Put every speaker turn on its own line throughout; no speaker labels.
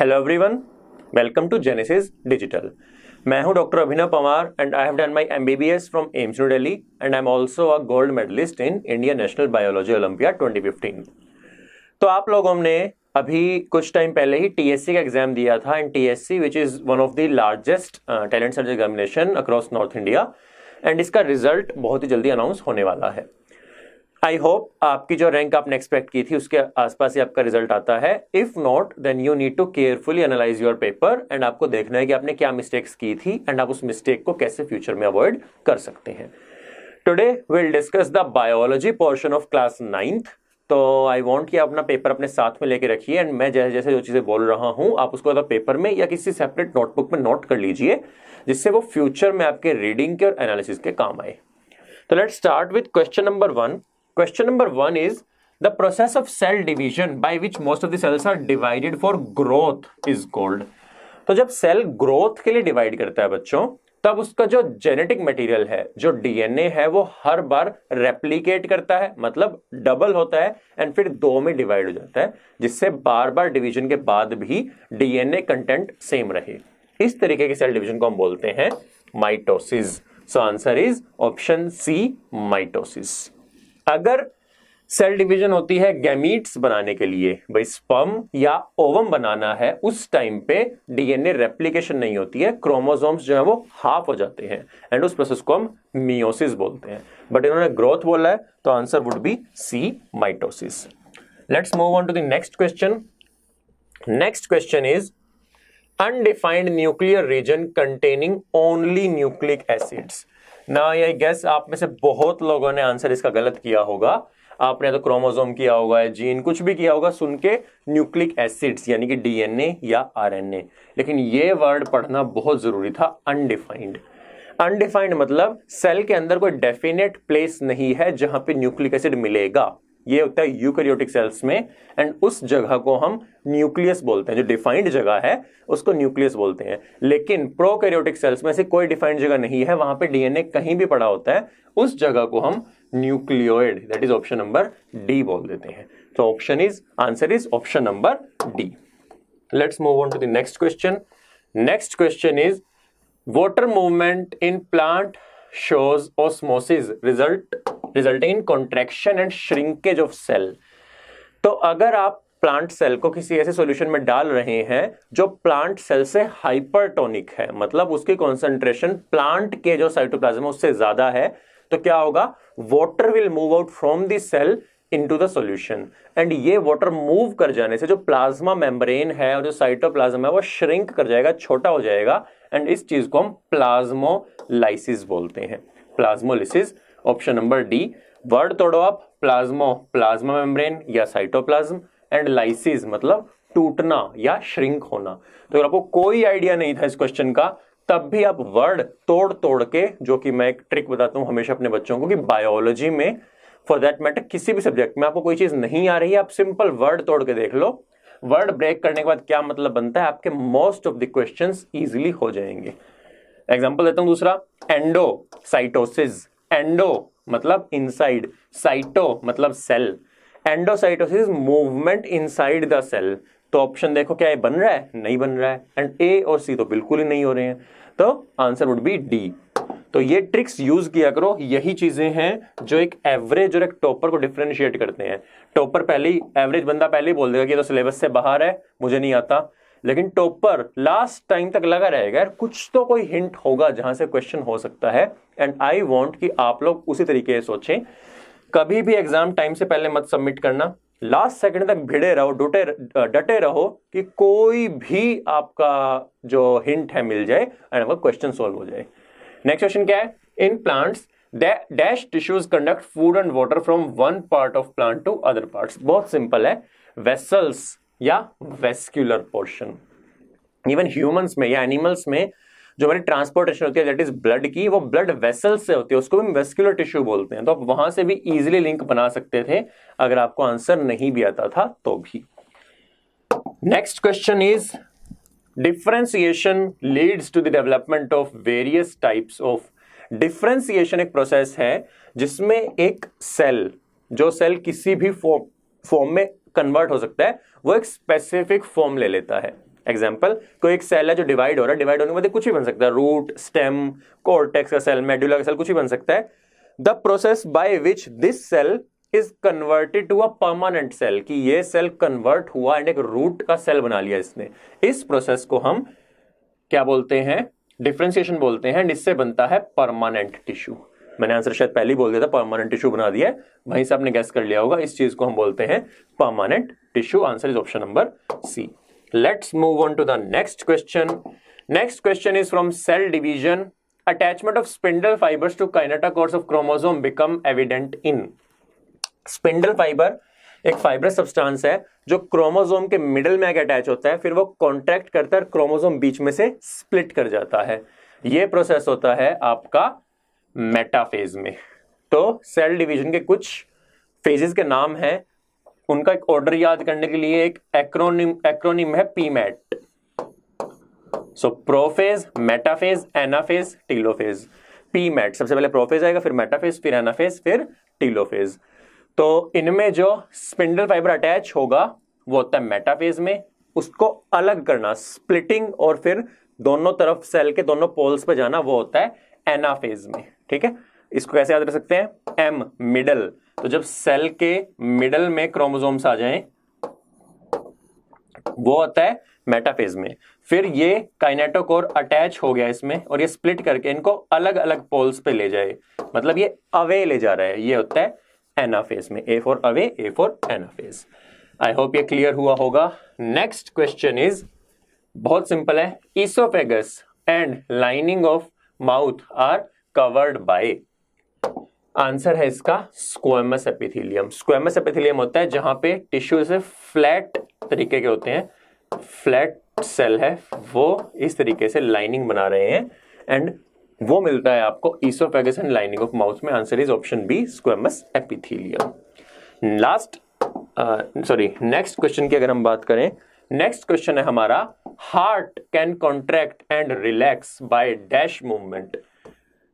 Hello everyone, welcome to Genesis Digital. मैं हूं doctor Abhinav Pawar and I have done my MBBS from AIIMS New Delhi and I am also a gold medalist in Indian national biology olympiad 2015। तो आप लोगों ने अभी कुछ time पहले ही TSC का एग्जाम दिया था and TSC which is one of the largest talent search examination across north India and इसका रिजल्ट बहुत ही जल्दी अनाउंस होने वाला है। आई होप आपकी जो रैंक आपने एक्सपेक्ट की थी उसके आसपास ही आपका रिजल्ट आता है। If not then you need to carefully analyse your paper and आपको देखना है कि आपने क्या मिस्टेक्स की थी एंड आप उस मिस्टेक को कैसे फ्यूचर में अवॉइड कर सकते हैं। Today will discuss the biology portion of class 9th। तो आई वॉन्ट कि आप अपना पेपर अपने साथ में लेके रखिए एंड मैं जैसे जैसे जो चीजें बोल रहा हूं आप उसको पेपर में या किसी सेपरेट नोटबुक में नोट कर लीजिए जिससे वो फ्यूचर में आपके रीडिंग के और एनालिसिस के काम आए। तो let's start with question number 1। Question number 1 is the process of cell division by which most of the cells are divided for growth is called। तो जब सेल ग्रोथ के लिए डिवाइड करता है बच्चों, तब उसका जो जेनेटिक मटेरियल है, जो डीएनए है, वो हर बार रेप्लिकेट करता है, मतलब डबल होता है एंड फिर दो में डिवाइड हो जाता है, जिससे बार बार डिवीजन के बाद भी डीएनए कंटेंट सेम रहे। इस तरीके के सेल डिवीजन को हम बोलते हैं mitosis. So answer is option C, mitosis. अगर सेल डिवीजन होती है गैमीट्स बनाने के लिए, भाई स्पर्म या ओवम बनाना है, उस टाइम पे डीएनए रेप्लिकेशन नहीं होती है, क्रोमोसोम्स जो है वो हाफ हो जाते हैं एंड उस प्रोसेस को हम मियोसिस बोलते हैं। बट इन्होंने ग्रोथ बोला है तो answer would be C, mitosis. Let's move on to the next question. Next question is undefined nuclear region containing only nucleic acids. ना आई गेस आप में से बहुत लोगों ने आंसर इसका गलत किया होगा। आपने तो क्रोमोसोम किया होगा, जीन कुछ भी किया होगा सुन के न्यूक्लिक एसिड्स यानी कि डीएनए या आरएनए, लेकिन ये वर्ड पढ़ना बहुत जरूरी था, अनडिफाइंड। अनडिफाइंड मतलब सेल के अंदर कोई डेफिनेट प्लेस नहीं है जहां पे न्यूक्लिक एसिड मिलेगा। ये होता है यूकैरियोटिक सेल्स में एंड उस जगह को हम न्यूक्लियस बोलते हैं। जो डिफाइंड जगह है उसको न्यूक्लियस बोलते हैं। लेकिन प्रोकैरियोटिक सेल्स में से कोई डिफाइंड जगह नहीं है, वहां पे डीएनए कहीं भी पड़ा होता है, उस जगह को हम nucleoid, that is option number D बोल देते हैं। तो option is, answer is option number D. Let's move on to the next question. Next question is water movement in plant shows osmosis resulting in contraction and shrinkage of cell। तो अगर आप plant cell को किसी ऐसे solution में डाल रहे हैं जो प्लांट सेल से हाइपरटोनिक है, मतलब उसकी कॉन्सेंट्रेशन प्लांट के जो साइटोप्लाज्म है उससे ज्यादा है, तो क्या होगा, water will move out from the cell into the solution and ये वाटर मूव कर जाने से जो प्लाज्मा मेम्ब्रेन है और जो साइटोप्लाज्म है वो श्रिंक कर जाएगा, छोटा हो जाएगा एंड इस चीज को हम प्लाज्मोलाइसिस बोलते हैं। Plasmolysis, option number D. Word तोड़ो आप, प्लाज्मो प्लाज्मा मेम्ब्रेन या साइटोप्लाज्म एंड लाइसिस मतलब टूटना या श्रिंक होना। तो अगर आपको कोई आइडिया नहीं था इस क्वेश्चन का, तब भी आप वर्ड तोड़ तोड़ के, जो कि मैं एक ट्रिक बताता हूं हमेशा अपने बच्चों को कि बायोलॉजी में, फॉर दैट मैटर किसी भी सब्जेक्ट में, आपको कोई चीज नहीं आ रही है, आप सिंपल वर्ड तोड़ के देख लो। वर्ड ब्रेक करने के बाद क्या मतलब बनता है, आपके most of the questions easily हो जाएंगे। एग्जांपल देता हूं दूसरा, एंडोसाइटोसिस। एंडो मतलब इनसाइड, साइटो मतलब cell. Endocytosis movement inside the cell. तो ऑप्शन देखो क्या ये बन रहा है, नहीं बन रहा है एंड ए और सी तो बिल्कुल ही नहीं हो रहे हैं, तो आंसर वुड बी डी। तो ये ट्रिक्स यूज किया करो, यही चीजें हैं जो एक एवरेज और एक टॉपर को डिफरेंशिएट करते हैं। टॉपर पहले ही, एवरेज बंदा पहले ही बोल देगा कि ये तो सिलेबस से बाहर है, मुझे नहीं आता, लेकिन टॉपर लास्ट टाइम तक लगा रहेगा यार कुछ तो कोई हिंट होगा जहां से क्वेश्चन हो सकता है। एंड आई वांट कि आप लोग उसी तरीके से सोचें। कभी भी एग्जाम टाइम से पहले मत सबमिट करना, लास्ट सेकंड तक भिड़े रहो, डटे रहो कि कोई भी आपका जो हिंट है मिल जाए एंड आपका क्वेश्चन सॉल्व हो जाए। नेक्स्ट क्वेश्चन क्या है, in plants dash tissues conduct food and water from one part of plant to other parts. बहुत सिंपल है, वेसल्स या वेस्क्यूलर पोर्शन। इवन ह्यूमंस में या एनिमल्स में जो हमारी ट्रांसपोर्टेशन होती है दैट इज ब्लड की, वो ब्लड वेसल्स से होती है, उसको भी वेस्क्यूलर टिश्यू बोलते हैं। तो आप वहां से भी इजीली लिंक बना सकते थे अगर आपको आंसर नहीं भी आता था तो भी। Next question is differentiation leads to the development of various types of. Differentiation एक प्रोसेस है जिसमें एक सेल, जो सेल किसी भी फॉर्म में कन्वर्ट हो सकता है, वो एक स्पेसिफिक फॉर्म ले लेता है। एग्जाम्पल, कोई एक सेल है जो डिवाइड हो रहा है, डिवाइड होने के बाद कुछ भी बन सकता है, रूट, स्टेम, कोर्टेक्स का सेल, मेडुला का सेल, कुछ भी बन सकता है। The process by which this cell is converted to a permanent cell, कि ये सेल कन्वर्ट हुआ एंड एक रूट का सेल बना लिया इसने, इस प्रोसेस को हम क्या बोलते हैं, डिफरेंशिएशन बोलते हैं, एंड इससे बनता है परमानेंट टिश्यू। मैंने आंसर शायद पहले ही बोल दिया था, परमानेंट टिश्यू बना दिया है, वहीं से आपने गैस कर लिया होगा, इस चीज को हम बोलते हैं permanent tissue. Answer is option number C. Let's move on to the next question. Next question is from cell division. Attachment of spindle fibres to kinetochores of chromosome become evident in. Spindle fibre एक fibrous substance है जो chromosome के middle में आके attach होता है, फिर वो कॉन्ट्रैक्ट करता है, क्रोमोसोम बीच में से स्प्लिट कर जाता है। ये प्रोसेस होता है आपका मेटाफेज में। तो सेल डिवीजन के कुछ फेजेस के नाम हैं, उनका एक ऑर्डर याद करने के लिए एक एक्रोनिम है पीमैट। सो प्रोफेज, मेटाफेज, एनाफेज, टीलोफेज। पीमैट, सबसे पहले प्रोफेज आएगा, फिर मेटाफेज, फिर एनाफेज, फिर टीलोफेज। तो इनमें जो स्पिंडल फाइबर अटैच होगा वो होता है मेटाफेज में, उसको अलग करना, स्प्लिटिंग, और फिर दोनों तरफ सेल के दोनों पोल्स पे जाना, वो होता है एनाफेज में। ठीक है, इसको कैसे याद रख सकते हैं, एम मिडल। तो जब सेल के मिडल में क्रोमोसोम्स आ जाएं वो होता है मेटाफेज में। फिर ये काइनेटोकोर अटैच हो गया इसमें और ये स्प्लिट करके इनको अलग अलग पोल्स पे ले जाए, मतलब ये अवे ले जा रहा है, ये होता है एनाफेज में। A for away, A for anaphase. I hope ये क्लियर हुआ होगा। नेक्स्ट क्वेश्चन इज बहुत सिंपल है। Oesophagus and lining of mouth are covered by. Answer है इसका स्क्वेमस एपिथेलियम। स्क्वेमस एपिथेलियम होता है जहां पे टिश्यू से फ्लैट तरीके के होते हैं, फ्लैट सेल है, वो इस तरीके से लाइनिंग बना रहे हैं, एंड वो मिलता है आपको oesophagus and lining of mouth में। Answer is option B, squamous epithelium. Next question की अगर हम बात करें, नेक्स्ट क्वेश्चन है हमारा, heart can contract and relax by dash movement.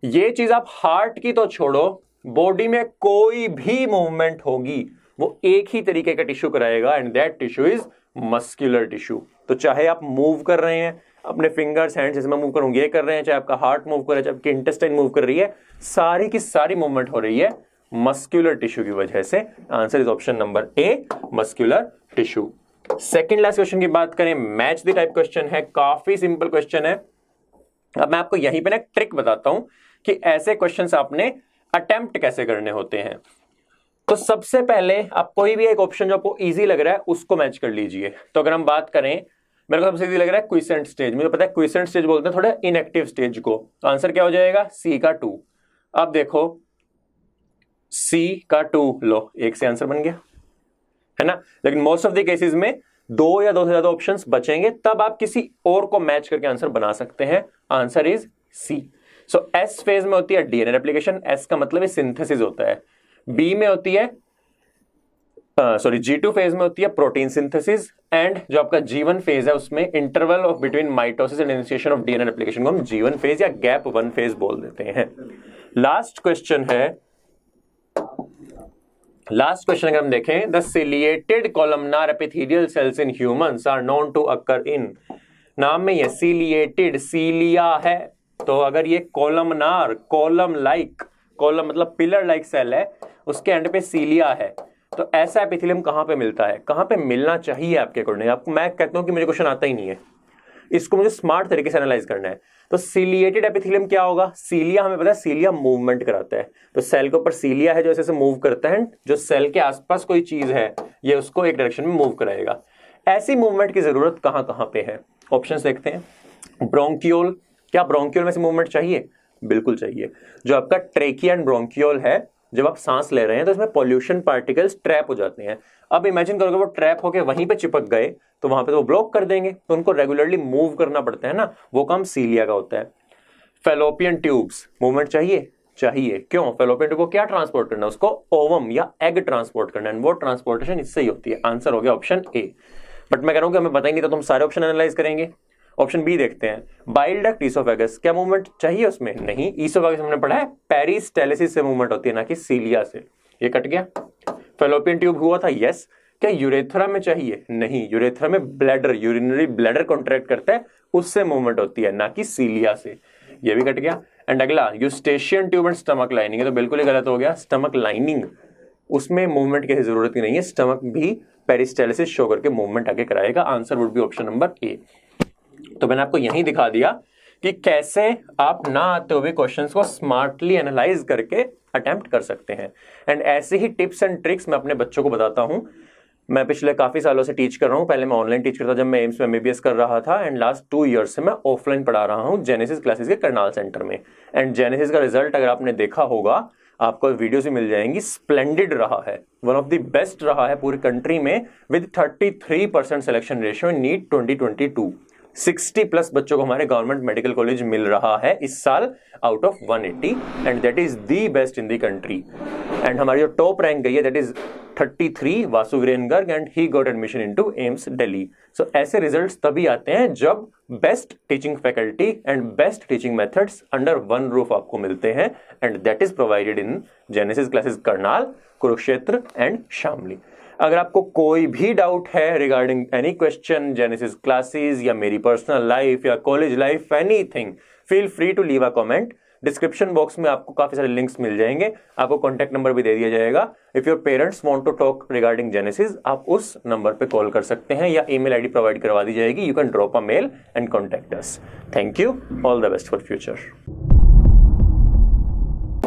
ये चीज आप हार्ट की तो छोड़ो, बॉडी में कोई भी मूवमेंट होगी वो एक ही तरीके का टिश्यू कराएगा, and that tissue is muscular tissue. तो चाहे आप मूव कर रहे हैं अपने फिंगर्स, हैंड्स, जैसे मैं मूव करूंगी ये कर रहे हैं, चाहे आपका हार्ट मूव कर रहा है, चाहे आपकी इंटेस्टाइन मूव कर रही है, सारी की सारी मूवमेंट हो रही है मस्कुलर टिश्यू की वजह से। Answer is option number A, muscular tissue. Second last question की बात करें, मैच द टाइप क्वेश्चन है, काफी सिंपल क्वेश्चन है। अब मैं आपको यहीं पे ना एक ट्रिक बताता हूं कि ऐसे क्वेश्चंस आपने अटेम्प्ट कैसे करने होते हैं। तो सबसे पहले आप कोई भी एक ऑप्शन जो आपको इजी लग रहा है उसको मैच कर लीजिए। तो अगर हम बात करें, मेरे को सबसे इजी लग रहा है क्विसेंट स्टेज, मुझे पता है क्विसेंट स्टेज बोलते हैं थोड़ा इनएक्टिव स्टेज को। तो आंसर क्या हो जाएगा, सी का 2। अब देखो सी का 2 लो, एक से आंसर बन गया, है ना। लेकिन मोस्ट ऑफ द केसेस में 2 या 2 से ज्यादा ऑप्शंस बचेंगे, तब आप किसी और को मैच करके आंसर बना सकते हैं। Answer is C. So S phase में होती है डीएनए रेप्लिकेशन, एस का मतलब है सिंथेसिस होता है। बी में होती है G2 फेज में होती है प्रोटीन सिंथेसिस, एंड जो आपका G1 फेज है उसमें interval of between mitosis and initiation of DNA replication को हम G1 फेज या गैप 1 फेज बोल देते हैं। लास्ट क्वेश्चन अगर हम देखें, the ciliated columnar epithelial cells in humans are known to occur in. नाम में ये सिलिएटेड, सीलिया है, तो अगर ये कॉलमनार, कॉलम लाइक, कॉलम मतलब पिलर लाइक सेल है, उसके एंड पे सीलिया है, तो ऐसा एपिथेलियम कहां पे मिलता है, कहां पे मिलना चाहिए आपके अकॉर्डिंग। आपको मैं कहता हूं कि मुझे क्वेश्चन आता ही नहीं है, इसको मुझे स्मार्ट तरीके से एनालाइज करना है। तो सिलिएटेड एपिथेलियम क्या होगा, सीलिया हमें पता है, सीलिया मूवमेंट कराता है, तो सेल के ऊपर सीलिया है जो ऐसे मूव करता है, जो सेल के आसपास कोई चीज है ये उसको एक डायरेक्शन में मूव कराएगा। ऐसी मूवमेंट की जरूरत कहां कहां पे है, ऑप्शंस देखते हैं। ब्रोंकियोल, क्या ब्रोंकियोल में से मूवमेंट चाहिए, बिल्कुल चाहिए। जो आपका ट्रेकिया एंड ब्रोंकियोल है, जब आप सांस ले रहे हैं तो इसमें पॉल्यूशन पार्टिकल्स ट्रैप हो जाते हैं। अब इमेजिन करोगे वो ट्रैप होके वहीं पे चिपक गए तो वहां पे तो वो ब्लॉक कर देंगे, तो उनको रेगुलरली मूव करना पड़ता है ना, वो काम सीलिया का होता है। फेलोपियन ट्यूब्स, मूवमेंट चाहिए, चाहिए। क्यों, फेलोपियन ट्यूब को क्या ट्रांसपोर्ट करना है, उसको ओवम या एग ट्रांसपोर्ट करना है, वो ट्रांसपोर्टेशन इससे ही होती है। आंसर हो गया ऑप्शन ए। बट मैं कह रहा हूं कि हमें पता ही नहीं था, तो हम सारे ऑप्शन एनालाइज करेंगे। ऑप्शन बी देखते हैं, बाइल डक्ट ईसोफेगस, क्या मूवमेंट चाहिए उसमें, नहीं। ईसोफेगस हमने पढ़ा है पेरिस्टेलिसिस से मूवमेंट होती है, ना कि सीलिया से। ये कट गया। फेलोपियन ट्यूब हुआ था, यस। क्या यूरेथ्रा में चाहिए? नहीं, यूरेथ्रा में ब्लैडर, यूरिनरी ब्लैडर कॉन्ट्रैक्ट करता है, उससे मूवमेंट होती है, ना कि सीलिया से। ये भी कट गया। एंड अगला Eustachian tube and stomach lining है, तो बिल्कुल ही गलत हो गया। स्टमक लाइनिंग, उसमें मूवमेंट की जरूरत ही नहीं है, स्टमक भी पेरिस्टालिसिस शो करके मूवमेंट आगे कराएगा। Answer would B option number A. तो मैंने आपको यही दिखा दिया कि कैसे आप ना आते हुए क्वेश्चंस को स्मार्टली एनालाइज करके अटेम्प्ट कर सकते हैं। एंड ऐसे ही टिप्स एंड ट्रिक्स मैं अपने बच्चों को बताता हूं। मैं पिछले काफी सालों से टीच कर रहा हूं। पहले मैं ऑनलाइन टीच करता जब मैं एम्स में एमबीबीएस कर रहा था, एंड लास्ट 2 ईयर्स से मैं ऑफलाइन पढ़ा रहा हूं जेनेसिस क्लासेस के करनाल सेंटर में। एंड जेनेसिस का रिजल्ट अगर आपने देखा होगा, आपको वीडियोस भी मिल जाएंगी, स्प्लेंडेड रहा है, वन ऑफ द बेस्ट रहा है पूरी कंट्री में, with 33% selection ratio in NEET 2022। 60+ बच्चों को हमारे गवर्नमेंट मेडिकल कॉलेज मिल रहा है इस साल out of 180, and that is the best in the country. And हमारी जो टॉप रैंक गई है that is 33 Vasu Viren Garg, and he got admission into AIIMS Delhi. So ऐसे रिजल्ट्स तभी आते हैं जब best teaching faculty and best teaching methods under one roof आपको मिलते हैं, and that is provided in Genesis Classes Karnal, Kurukshetra and Shamli. अगर आपको कोई भी डाउट है regarding any question, Genesis classes या मेरी पर्सनल लाइफ या college life, anything, feel free to leave a comment. Description box में आपको काफी सारे लिंक्स मिल जाएंगे, आपको कॉन्टैक्ट नंबर भी दे दिया जाएगा। If your parents want to talk regarding Genesis, आप उस नंबर पे कॉल कर सकते हैं या ईमेल आईडी प्रोवाइड करवा दी जाएगी। You can drop a male and contact us. Thank you, all the best for future.